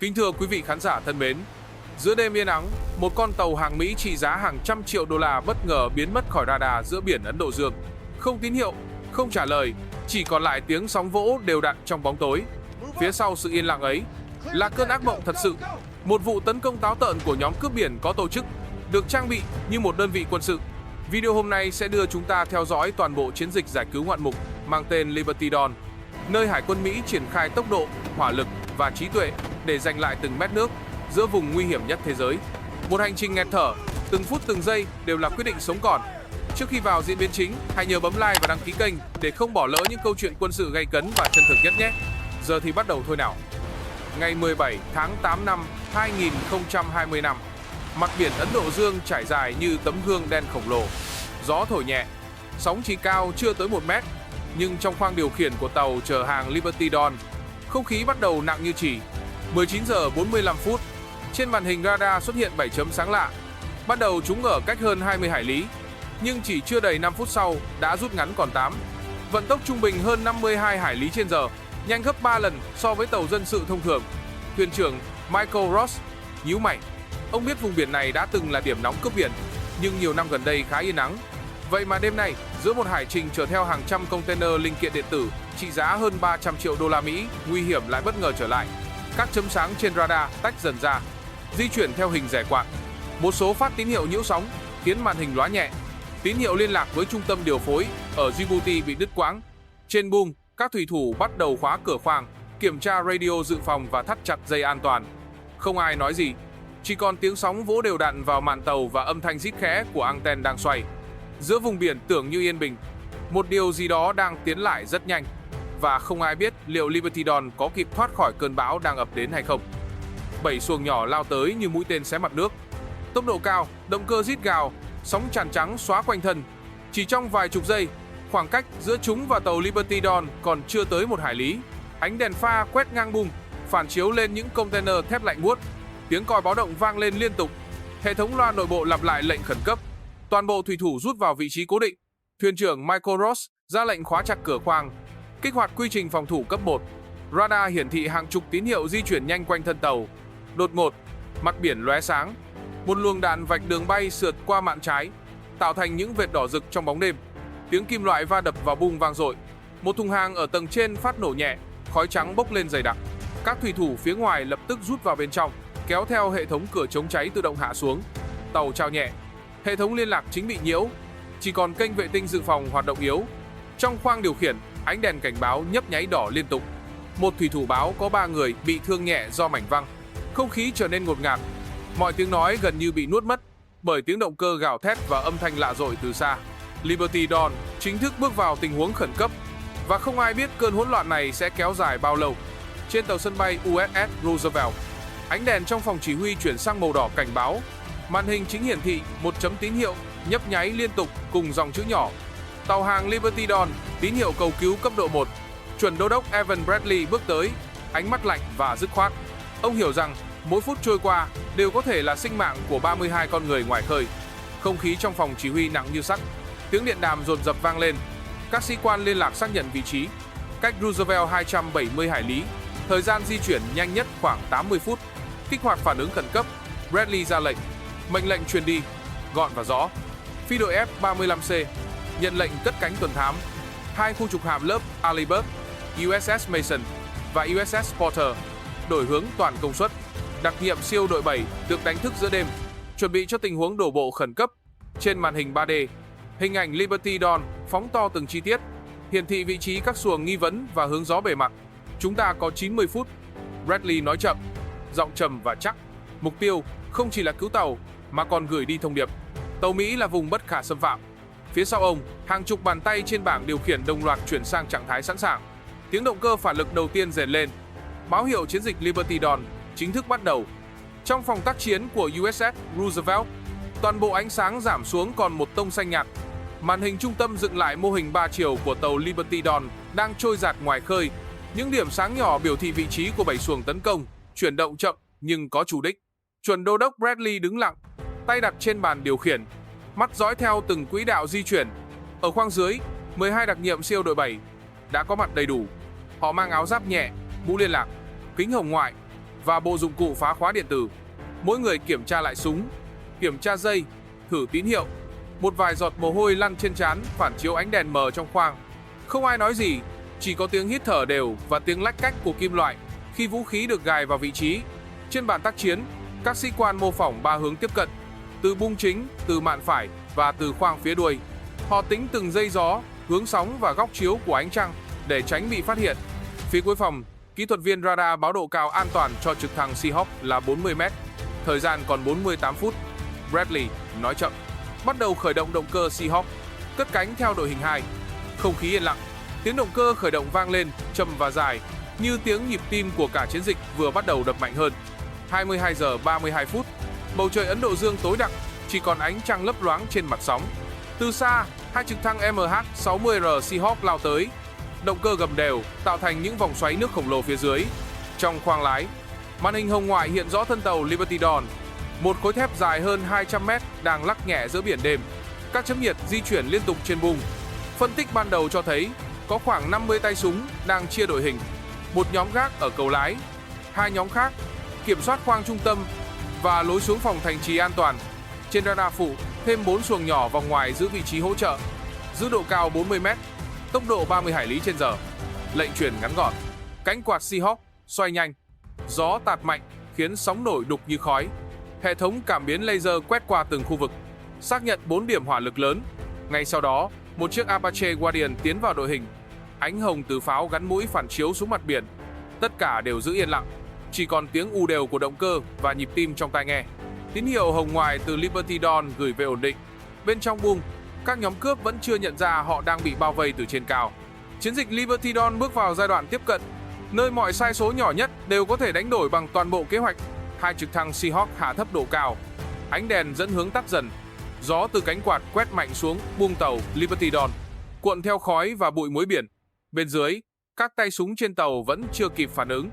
Kính thưa quý vị khán giả thân mến, giữa đêm yên ắng, một con tàu hàng Mỹ trị giá hàng trăm triệu đô la bất ngờ biến mất khỏi radar giữa biển Ấn Độ Dương. Không tín hiệu, không trả lời, chỉ còn lại tiếng sóng vỗ đều đặn trong bóng tối. Phía sau sự yên lặng ấy là cơn ác mộng thật sự, một vụ tấn công táo tợn của nhóm cướp biển có tổ chức, được trang bị như một đơn vị quân sự. Video hôm nay sẽ đưa chúng ta theo dõi toàn bộ chiến dịch giải cứu ngoạn mục mang tên Liberty Dawn, nơi Hải quân Mỹ triển khai tốc độ, hỏa lực và trí tuệ để giành lại từng mét nước giữa vùng nguy hiểm nhất thế giới. Một hành trình nghẹt thở, từng phút từng giây đều là quyết định sống còn. Trước khi vào diễn biến chính, hãy nhớ bấm like và đăng ký kênh để không bỏ lỡ những câu chuyện quân sự gay cấn và chân thực nhất nhé. Giờ thì bắt đầu thôi nào. Ngày 17 tháng 8 năm 2025, mặt biển Ấn Độ Dương trải dài như tấm gương đen khổng lồ. Gió thổi nhẹ, sóng chỉ cao chưa tới 1 mét, nhưng trong khoang điều khiển của tàu chở hàng Liberty Dawn, không khí bắt đầu nặng như chì. 19 giờ 45 phút, trên màn hình radar xuất hiện 7 chấm sáng lạ. Ban đầu chúng ở cách hơn 20 hải lý, nhưng chỉ chưa đầy 5 phút sau đã rút ngắn còn 8. Vận tốc trung bình hơn 52 hải lý trên giờ, nhanh gấp 3 lần so với tàu dân sự thông thường. Thuyền trưởng Michael Ross nhíu mày. Ông biết vùng biển này đã từng là điểm nóng cướp biển, nhưng nhiều năm gần đây khá yên ắng. Vậy mà đêm nay, giữa một hải trình chở theo hàng trăm container linh kiện điện tử trị giá hơn 300 triệu đô la Mỹ, nguy hiểm lại bất ngờ trở lại. Các chấm sáng trên radar tách dần ra, di chuyển theo hình rẻ quạt. Một số phát tín hiệu nhiễu sóng khiến màn hình lóa nhẹ. Tín hiệu liên lạc với trung tâm điều phối ở Djibouti bị đứt quãng. Trên boom, các thủy thủ bắt đầu khóa cửa khoang, kiểm tra radio dự phòng và thắt chặt dây an toàn. Không ai nói gì, chỉ còn tiếng sóng vỗ đều đặn vào mạn tàu và âm thanh rít khẽ của ăng-ten đang xoay. Giữa vùng biển tưởng như yên bình, một điều gì đó đang tiến lại rất nhanh, và không ai biết liệu Liberty Dawn có kịp thoát khỏi cơn bão đang ập đến hay không. 7 xuồng nhỏ lao tới như mũi tên xé mặt nước. Tốc độ cao, động cơ rít gào, sóng tràn trắng xóa quanh thân. Chỉ trong vài chục giây, khoảng cách giữa chúng và tàu Liberty Dawn còn chưa tới 1 hải lý. Ánh đèn pha quét ngang bung, phản chiếu lên những container thép lạnh buốt. Tiếng còi báo động vang lên liên tục. Hệ thống loa nội bộ lặp lại lệnh khẩn cấp. Toàn bộ thủy thủ rút vào vị trí cố định. Thuyền trưởng Michael Ross ra lệnh khóa chặt cửa khoang, kích hoạt quy trình phòng thủ cấp 1. Radar hiển thị hàng chục tín hiệu di chuyển nhanh quanh thân tàu. Đột ngột, mặt biển lóe sáng. Một luồng đạn vạch đường bay sượt qua mạn trái, tạo thành những vệt đỏ rực trong bóng đêm. Tiếng kim loại va đập vào bung vang dội. Một thùng hàng ở tầng trên phát nổ nhẹ, khói trắng bốc lên dày đặc. Các thủy thủ phía ngoài lập tức rút vào bên trong, kéo theo hệ thống cửa chống cháy tự động hạ xuống. Tàu chao nhẹ. Hệ thống liên lạc chính bị nhiễu, chỉ còn kênh vệ tinh dự phòng hoạt động yếu. Trong khoang điều khiển, ánh đèn cảnh báo nhấp nháy đỏ liên tục. Một thủy thủ báo có 3 người bị thương nhẹ do mảnh văng. Không khí trở nên ngột ngạt. Mọi tiếng nói gần như bị nuốt mất bởi tiếng động cơ gào thét và âm thanh lạ dội từ xa. Liberty Dawn chính thức bước vào tình huống khẩn cấp, và không ai biết cơn hỗn loạn này sẽ kéo dài bao lâu. Trên tàu sân bay USS Roosevelt, ánh đèn trong phòng chỉ huy chuyển sang màu đỏ cảnh báo. Màn hình chính hiển thị một chấm tín hiệu nhấp nháy liên tục cùng dòng chữ nhỏ: tàu hàng Liberty Dawn, tín hiệu cầu cứu cấp độ 1. Chuẩn đô đốc Evan Bradley bước tới, ánh mắt lạnh và dứt khoát. Ông hiểu rằng mỗi phút trôi qua đều có thể là sinh mạng của 32 con người ngoài khơi. Không khí trong phòng chỉ huy nặng như sắt. Tiếng điện đàm dồn dập vang lên. Các sĩ quan liên lạc xác nhận vị trí. Cách Roosevelt 270 hải lý. Thời gian di chuyển nhanh nhất khoảng 80 phút. Kích hoạt phản ứng khẩn cấp. Bradley ra lệnh. Mệnh lệnh truyền đi, gọn và rõ. Phi đội F-35C nhận lệnh cất cánh tuần thám. 2 khu trục hạm lớp Alibert, USS Mason và USS Porter đổi hướng toàn công suất. Đặc nhiệm siêu đội 7 được đánh thức giữa đêm, chuẩn bị cho tình huống đổ bộ khẩn cấp. Trên màn hình 3D, hình ảnh Liberty Dawn phóng to từng chi tiết, hiển thị vị trí các xuồng nghi vấn và hướng gió bề mặt. Chúng ta có 90 phút. Bradley nói chậm, giọng trầm và chắc. Mục tiêu không chỉ là cứu tàu, mà còn gửi đi thông điệp: tàu Mỹ là vùng bất khả xâm phạm. Phía sau ông, hàng chục bàn tay trên bảng điều khiển đồng loạt chuyển sang trạng thái sẵn sàng. Tiếng động cơ phản lực đầu tiên rền lên, báo hiệu chiến dịch Liberty Dawn chính thức bắt đầu. Trong phòng tác chiến của USS Roosevelt, toàn bộ ánh sáng giảm xuống còn một tông xanh nhạt. Màn hình trung tâm dựng lại mô hình 3 chiều của tàu Liberty Dawn đang trôi dạt ngoài khơi. Những điểm sáng nhỏ biểu thị vị trí của 7 xuồng tấn công, chuyển động chậm nhưng có chủ đích. Chuẩn đô đốc Bradley đứng lặng, tay đặt trên bàn điều khiển, mắt dõi theo từng quỹ đạo di chuyển. Ở khoang dưới, 12 đặc nhiệm siêu đội 7 đã có mặt đầy đủ. Họ mang áo giáp nhẹ, mũ liên lạc, kính hồng ngoại và bộ dụng cụ phá khóa điện tử. Mỗi người kiểm tra lại súng, kiểm tra dây, thử tín hiệu. Một vài giọt mồ hôi lăn trên trán phản chiếu ánh đèn mờ trong khoang. Không ai nói gì, chỉ có tiếng hít thở đều và tiếng lách cách của kim loại khi vũ khí được gài vào vị trí. Trên bàn tác chiến, các sĩ quan mô phỏng 3 hướng tiếp cận, từ bung chính, từ mạn phải và từ khoang phía đuôi. Họ tính từng giây gió, hướng sóng và góc chiếu của ánh trăng để tránh bị phát hiện. Phía cuối phòng, kỹ thuật viên radar báo độ cao an toàn cho trực thăng Seahawk là 40 m. Thời gian còn 48 phút. Bradley nói chậm. Bắt đầu khởi động động cơ Seahawk. Cất cánh theo đội hình 2. Không khí yên lặng. Tiếng động cơ khởi động vang lên, trầm và dài, như tiếng nhịp tim của cả chiến dịch vừa bắt đầu đập mạnh hơn. 22 giờ 32 phút. Bầu trời Ấn Độ Dương tối đặc, chỉ còn ánh trăng lấp loáng trên mặt sóng. Từ xa, hai trực thăng MH-60R Seahawk lao tới. Động cơ gầm đều, tạo thành những vòng xoáy nước khổng lồ phía dưới. Trong khoang lái, màn hình hồng ngoại hiện rõ thân tàu Liberty Dawn, một khối thép dài hơn 200 m đang lắc nhẹ giữa biển đêm. Các chấm nhiệt di chuyển liên tục trên bung. Phân tích ban đầu cho thấy có khoảng 50 tay súng đang chia đội hình. Một nhóm gác ở cầu lái, 2 nhóm khác kiểm soát khoang trung tâm và lối xuống phòng thành trì an toàn. Trên radar phụ, thêm 4 xuồng nhỏ vòng ngoài giữ vị trí hỗ trợ. Giữ độ cao 40 m, tốc độ 30 hải lý trên giờ. Lệnh truyền ngắn gọn. Cánh quạt Seahawk xoay nhanh. Gió tạt mạnh khiến sóng nổi đục như khói. Hệ thống cảm biến laser quét qua từng khu vực, xác nhận 4 điểm hỏa lực lớn. Ngay sau đó, một chiếc Apache Guardian tiến vào đội hình. Ánh hồng từ pháo gắn mũi phản chiếu xuống mặt biển. Tất cả đều giữ yên lặng, chỉ còn tiếng ù đều của động cơ và nhịp tim trong tai nghe. Tín hiệu hồng ngoại từ Liberty Dawn gửi về ổn định. Bên trong bung, các nhóm cướp vẫn chưa nhận ra họ đang bị bao vây từ trên cao. Chiến dịch Liberty Dawn bước vào giai đoạn tiếp cận, nơi mọi sai số nhỏ nhất đều có thể đánh đổi bằng toàn bộ kế hoạch. Hai trực thăng Seahawk hạ thấp độ cao. Ánh đèn dẫn hướng tắt dần. Gió từ cánh quạt quét mạnh xuống bung tàu Liberty Dawn, cuộn theo khói và bụi muối biển. Bên dưới, các tay súng trên tàu vẫn chưa kịp phản ứng.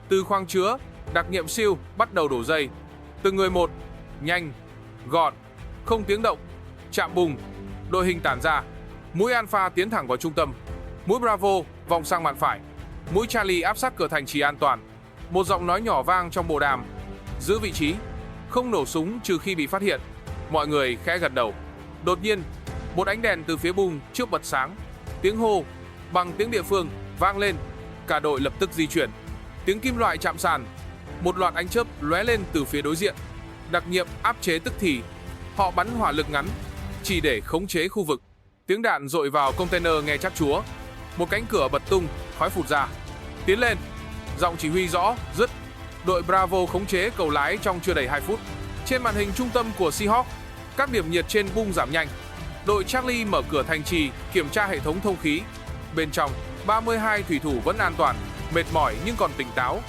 Từ khoang chứa, đặc nhiệm SEAL bắt đầu đổ dây. Từng người một, nhanh, gọn, không tiếng động. Chạm bùng, đội hình tản ra. Mũi Alpha tiến thẳng vào trung tâm. Mũi Bravo vòng sang mạn phải. Mũi Charlie áp sát cửa thành trì an toàn. Một giọng nói nhỏ vang trong bộ đàm. Giữ vị trí, không nổ súng trừ khi bị phát hiện. Mọi người khẽ gật đầu. Đột nhiên, một ánh đèn từ phía bung trước bật sáng. Tiếng hô bằng tiếng địa phương vang lên. Cả đội lập tức di chuyển. Tiếng kim loại chạm sàn. Một loạt ánh chớp lóe lên từ phía đối diện. Đặc nhiệm áp chế tức thì. Họ bắn hỏa lực ngắn, chỉ để khống chế khu vực. Tiếng đạn dội vào container nghe chắc chúa. Một cánh cửa bật tung, khói phụt ra. Tiến lên. Giọng chỉ huy rõ, dứt. Đội Bravo khống chế cầu lái trong chưa đầy 2 phút. Trên màn hình trung tâm của Seahawk, các điểm nhiệt trên bung giảm nhanh. Đội Charlie mở cửa thành trì, kiểm tra hệ thống thông khí. Bên trong, 32 thủy thủ vẫn an toàn, mệt mỏi nhưng còn tỉnh táo.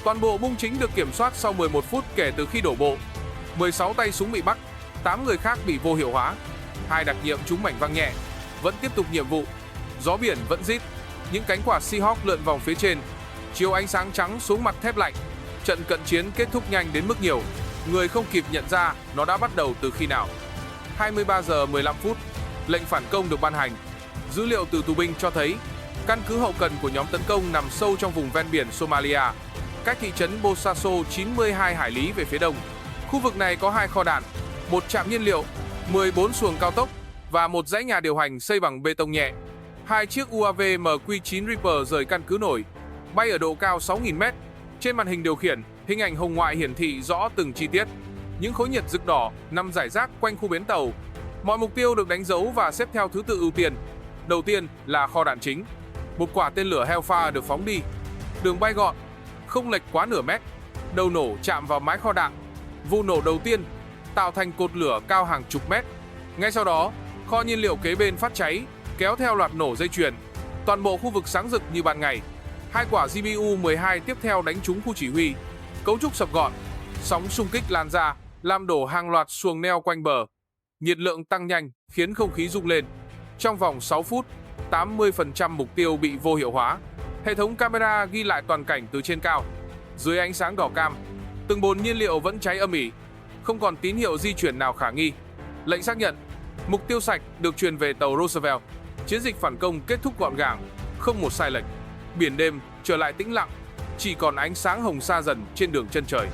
Toàn bộ bung chính được kiểm soát sau 11 phút kể từ khi đổ bộ. 16 tay súng bị bắt, 8 người khác bị vô hiệu hóa. 2 đặc nhiệm trúng mảnh văng nhẹ, vẫn tiếp tục nhiệm vụ. Gió biển vẫn rít, những cánh quạt Seahawk lượn vòng phía trên, chiếu ánh sáng trắng xuống mặt thép lạnh. Trận cận chiến kết thúc nhanh đến mức nhiều người không kịp nhận ra nó đã bắt đầu từ khi nào. 23 giờ 15 phút, lệnh phản công được ban hành. Dữ liệu từ tù binh cho thấy căn cứ hậu cần của nhóm tấn công nằm sâu trong vùng ven biển Somalia, cách thị trấn Bosaso 92 hải lý về phía đông. Khu vực này có 2 kho đạn, một trạm nhiên liệu, 14 xuồng cao tốc và một dãy nhà điều hành xây bằng bê tông nhẹ. 2 chiếc UAV MQ-9 Reaper rời căn cứ nổi, bay ở độ cao 6.000 m. Trên màn hình điều khiển, hình ảnh hồng ngoại hiển thị rõ từng chi tiết. Những khối nhiệt rực đỏ nằm rải rác quanh khu bến tàu. Mọi mục tiêu được đánh dấu và xếp theo thứ tự ưu tiên. Đầu tiên là kho đạn chính. Một quả tên lửa Hellfire được phóng đi. Đường bay gọn, không lệch quá nửa mét. Đầu nổ chạm vào mái kho đạn. Vụ nổ đầu tiên tạo thành cột lửa cao hàng chục mét. Ngay sau đó, kho nhiên liệu kế bên phát cháy, kéo theo loạt nổ dây chuyền. Toàn bộ khu vực sáng rực như ban ngày. 2 quả GBU-12 tiếp theo đánh trúng khu chỉ huy. Cấu trúc sập gọn, sóng xung kích lan ra, làm đổ hàng loạt xuồng neo quanh bờ. Nhiệt lượng tăng nhanh khiến không khí rung lên. Trong vòng 6 phút, 80% mục tiêu bị vô hiệu hóa. Hệ thống camera ghi lại toàn cảnh từ trên cao. Dưới ánh sáng đỏ cam, từng bồn nhiên liệu vẫn cháy âm ỉ, không còn tín hiệu di chuyển nào khả nghi. Lệnh xác nhận, mục tiêu sạch được truyền về tàu Roosevelt. Chiến dịch phản công kết thúc gọn gàng, không một sai lệch. Biển đêm trở lại tĩnh lặng. chỉ còn ánh sáng hồng xa dần trên đường chân trời.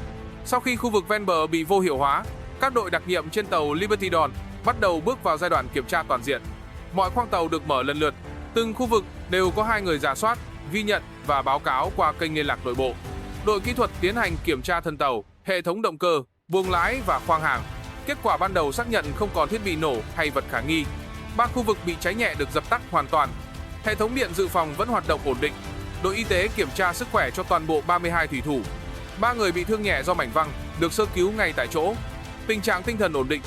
Sau khi khu vực ven bờ bị vô hiệu hóa, các đội đặc nhiệm trên tàu Liberty Dawn bắt đầu bước vào giai đoạn kiểm tra toàn diện. Mọi khoang tàu được mở lần lượt, từng khu vực đều có 2 người rà soát, ghi nhận và báo cáo qua kênh liên lạc nội bộ. Đội kỹ thuật tiến hành kiểm tra thân tàu, hệ thống động cơ, buồng lái và khoang hàng. Kết quả ban đầu xác nhận không còn thiết bị nổ hay vật khả nghi. 3 khu vực bị cháy nhẹ được dập tắt hoàn toàn. Hệ thống điện dự phòng vẫn hoạt động ổn định. Đội y tế kiểm tra sức khỏe cho toàn bộ 32 thủy thủ. 3 người bị thương nhẹ do mảnh văng được sơ cứu ngay tại chỗ. Tình trạng tinh thần ổn định.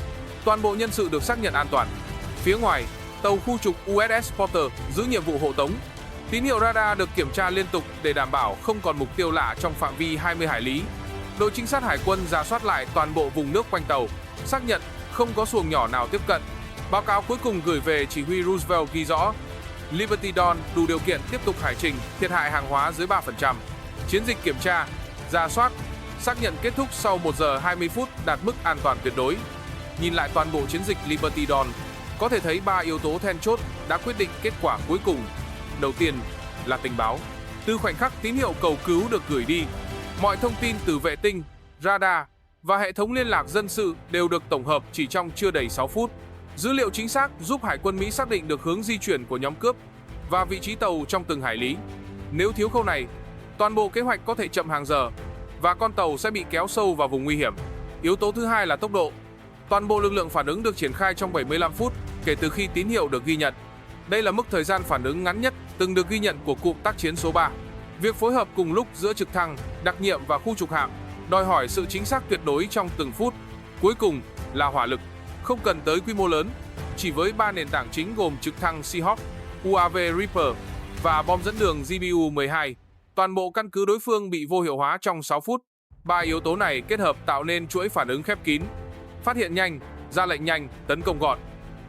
Toàn bộ nhân sự được xác nhận an toàn. Phía ngoài, tàu khu trục USS Porter giữ nhiệm vụ hộ tống. Tín hiệu radar được kiểm tra liên tục để đảm bảo không còn mục tiêu lạ trong phạm vi 20 hải lý. Đội trinh sát hải quân rà soát lại toàn bộ vùng nước quanh tàu, xác nhận không có xuồng nhỏ nào tiếp cận. Báo cáo cuối cùng gửi về chỉ huy Roosevelt ghi rõ Liberty Dawn đủ điều kiện tiếp tục hải trình, thiệt hại hàng hóa dưới 3%. Chiến dịch kiểm tra, rà soát, xác nhận kết thúc sau 1 giờ 20 phút đạt mức an toàn tuyệt đối. Nhìn lại toàn bộ chiến dịch Liberty Dawn, có thể thấy 3 yếu tố then chốt đã quyết định kết quả cuối cùng. Đầu tiên là tình báo. Từ khoảnh khắc tín hiệu cầu cứu được gửi đi, mọi thông tin từ vệ tinh, radar và hệ thống liên lạc dân sự đều được tổng hợp chỉ trong chưa đầy 6 phút. Dữ liệu chính xác giúp Hải quân Mỹ xác định được hướng di chuyển của nhóm cướp và vị trí tàu trong từng hải lý. Nếu thiếu khâu này, toàn bộ kế hoạch có thể chậm hàng giờ và con tàu sẽ bị kéo sâu vào vùng nguy hiểm. Yếu tố thứ hai là tốc độ. Toàn bộ lực lượng phản ứng được triển khai trong 75 phút kể từ khi tín hiệu được ghi nhận. Đây là mức thời gian phản ứng ngắn nhất từng được ghi nhận của cụm tác chiến số 3. Việc phối hợp cùng lúc giữa trực thăng, đặc nhiệm và khu trục hạm đòi hỏi sự chính xác tuyệt đối trong từng phút. Cuối cùng là hỏa lực. Không cần tới quy mô lớn, chỉ với 3 nền tảng chính gồm trực thăng Seahawk, UAV Reaper và bom dẫn đường GBU-12, toàn bộ căn cứ đối phương bị vô hiệu hóa trong 6 phút. 3 yếu tố này kết hợp tạo nên chuỗi phản ứng khép kín, phát hiện nhanh, ra lệnh nhanh, tấn công gọn.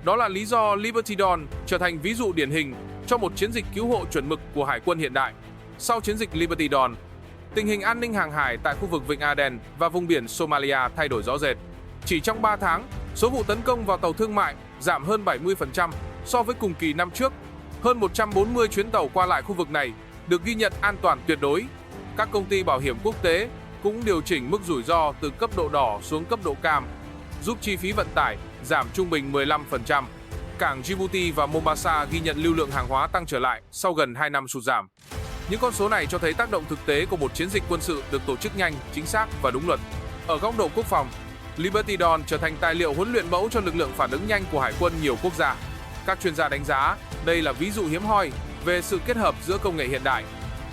Đó là lý do Liberty Dawn trở thành ví dụ điển hình cho một chiến dịch cứu hộ chuẩn mực của Hải quân hiện đại. Sau chiến dịch Liberty Dawn, tình hình an ninh hàng hải tại khu vực Vịnh Aden và vùng biển Somalia thay đổi rõ rệt. Chỉ trong 3 tháng, số vụ tấn công vào tàu thương mại giảm hơn 70% so với cùng kỳ năm trước. Hơn 140 chuyến tàu qua lại khu vực này được ghi nhận an toàn tuyệt đối. Các công ty bảo hiểm quốc tế cũng điều chỉnh mức rủi ro từ cấp độ đỏ xuống cấp độ cam, giúp chi phí vận tải giảm trung bình 15%. Cảng Djibouti và Mombasa ghi nhận lưu lượng hàng hóa tăng trở lại sau gần 2 năm sụt giảm. Những con số này cho thấy tác động thực tế của một chiến dịch quân sự được tổ chức nhanh, chính xác và đúng luật. Ở góc độ quốc phòng, Liberty Dawn trở thành tài liệu huấn luyện mẫu cho lực lượng phản ứng nhanh của Hải quân nhiều quốc gia. Các chuyên gia đánh giá đây là ví dụ hiếm hoi về sự kết hợp giữa công nghệ hiện đại,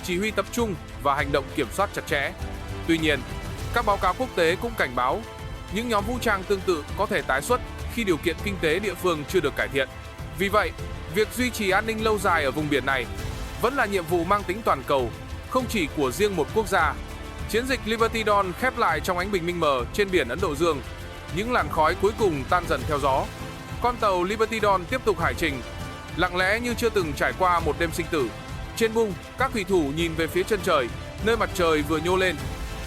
chỉ huy tập trung và hành động kiểm soát chặt chẽ. Tuy nhiên, các báo cáo quốc tế cũng cảnh báo những nhóm vũ trang tương tự có thể tái xuất khi điều kiện kinh tế địa phương chưa được cải thiện. Vì vậy, việc duy trì an ninh lâu dài ở vùng biển này vẫn là nhiệm vụ mang tính toàn cầu, không chỉ của riêng một quốc gia. Chiến dịch Liberty Dawn khép lại trong ánh bình minh mờ trên biển Ấn Độ Dương. Những làn khói cuối cùng tan dần theo gió. Con tàu Liberty Dawn tiếp tục hải trình, lặng lẽ như chưa từng trải qua một đêm sinh tử. Trên bung, các thủy thủ nhìn về phía chân trời, nơi mặt trời vừa nhô lên.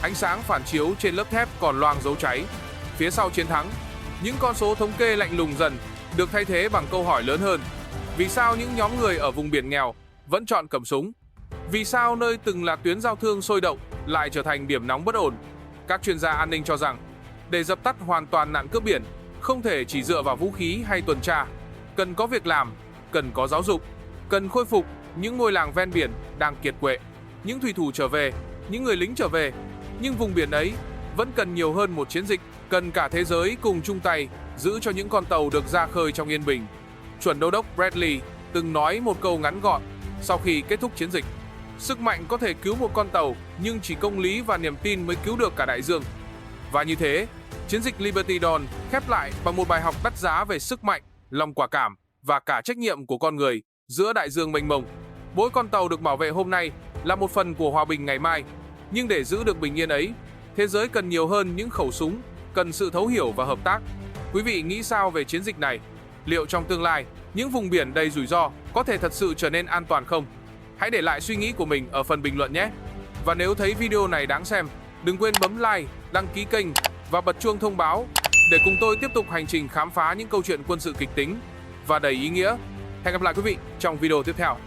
Ánh sáng phản chiếu trên lớp thép còn loang dấu cháy. Phía sau chiến thắng, những con số thống kê lạnh lùng dần được thay thế bằng câu hỏi lớn hơn. Vì sao những nhóm người ở vùng biển nghèo vẫn chọn cầm súng? Vì sao nơi từng là tuyến giao thương sôi động lại trở thành điểm nóng bất ổn? Các chuyên gia an ninh cho rằng, để dập tắt hoàn toàn nạn cướp biển, không thể chỉ dựa vào vũ khí hay tuần tra. Cần có việc làm, cần có giáo dục, cần khôi phục những ngôi làng ven biển đang kiệt quệ. Những thủy thủ trở về, những người lính trở về. Nhưng vùng biển ấy vẫn cần nhiều hơn một chiến dịch, cần cả thế giới cùng chung tay giữ cho những con tàu được ra khơi trong yên bình. Chuẩn đô đốc Bradley từng nói một câu ngắn gọn sau khi kết thúc chiến dịch: sức mạnh có thể cứu một con tàu, nhưng chỉ công lý và niềm tin mới cứu được cả đại dương. Và như thế, chiến dịch Liberty Dawn khép lại bằng một bài học đắt giá về sức mạnh, lòng quả cảm và cả trách nhiệm của con người giữa đại dương mênh mông. Mỗi con tàu được bảo vệ hôm nay là một phần của hòa bình ngày mai, nhưng để giữ được bình yên ấy, thế giới cần nhiều hơn những khẩu súng, cần sự thấu hiểu và hợp tác. Quý vị nghĩ sao về chiến dịch này? Liệu trong tương lai, những vùng biển đầy rủi ro có thể thật sự trở nên an toàn không? Hãy để lại suy nghĩ của mình ở phần bình luận nhé! Và nếu thấy video này đáng xem, đừng quên bấm like, đăng ký kênh và bật chuông thông báo để cùng tôi tiếp tục hành trình khám phá những câu chuyện quân sự kịch tính và đầy ý nghĩa. Hẹn gặp lại quý vị trong video tiếp theo.